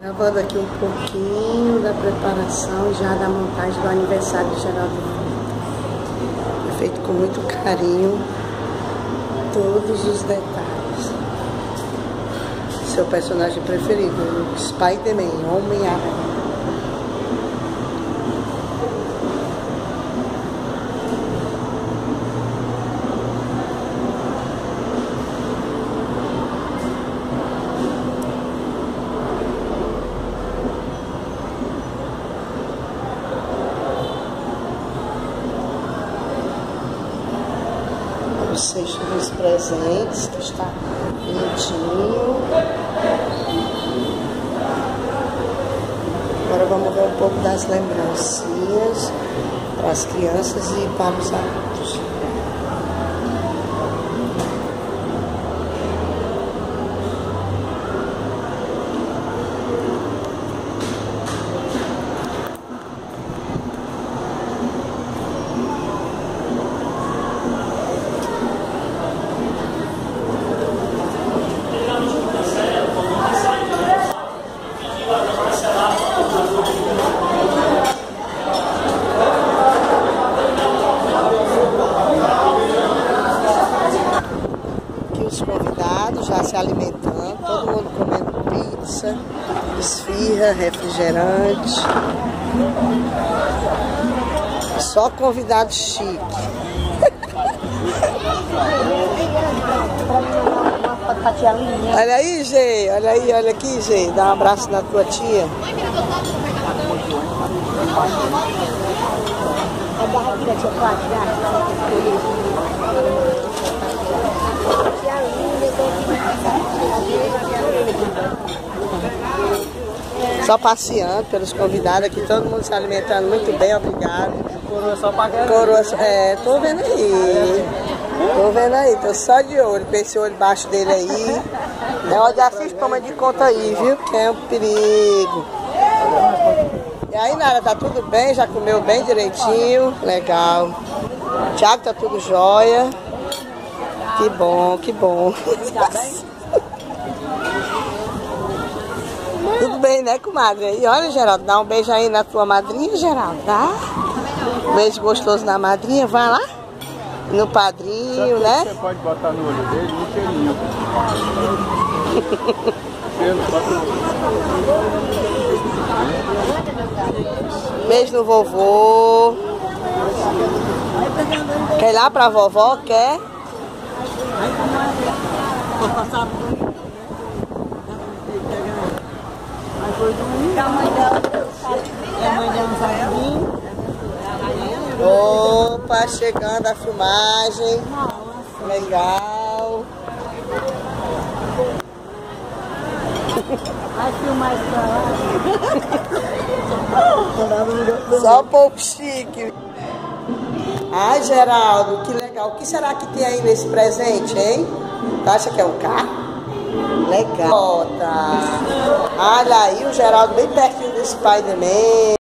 Gravando aqui um pouquinho da preparação já da montagem do aniversário de Geraldo. É feito com muito carinho, todos os detalhes. Seu personagem preferido, Spider-Man, Homem-Aranha. O cesto dos presentes, que está lindinho. Agora vamos ver um pouco das lembrancinhas para as crianças e para os adultos. Os convidados já se alimentando, todo mundo comendo pizza, esfirra, refrigerante. Só convidado chique. Olha aí, Gê, olha aí, olha aqui, Gê. Dá um abraço na tua tia. Só passeando pelos convidados aqui, todo mundo se alimentando muito bem, obrigado. Coroa só pra galera. Coroa, tô vendo aí. Tô vendo aí, tô só de olho, com esse olho baixo dele aí. É hora de assistir, toma de conta aí, viu? Que é um perigo. E aí, Nara, tá tudo bem? Já comeu bem direitinho? Legal. Thiago, tá tudo jóia? Que bom, que bom. Tudo bem, né, comadre? E olha, Geraldo, dá um beijo aí na tua madrinha, Geraldo, tá? Um beijo gostoso na madrinha, vai lá. No padrinho, né? Você pode botar no olho dele um cheirinho. Beijo no vovô. Quer ir lá pra vovó? Quer? Opa, chegando a filmagem. Legal. Vai filmar isso pra lá. Só um pouco chique. Ai, Geraldo, que legal. O que será que tem aí nesse presente, hein? Tu acha que é um carro? Legal. Olha aí o Geraldo bem pertinho do Spider-Man.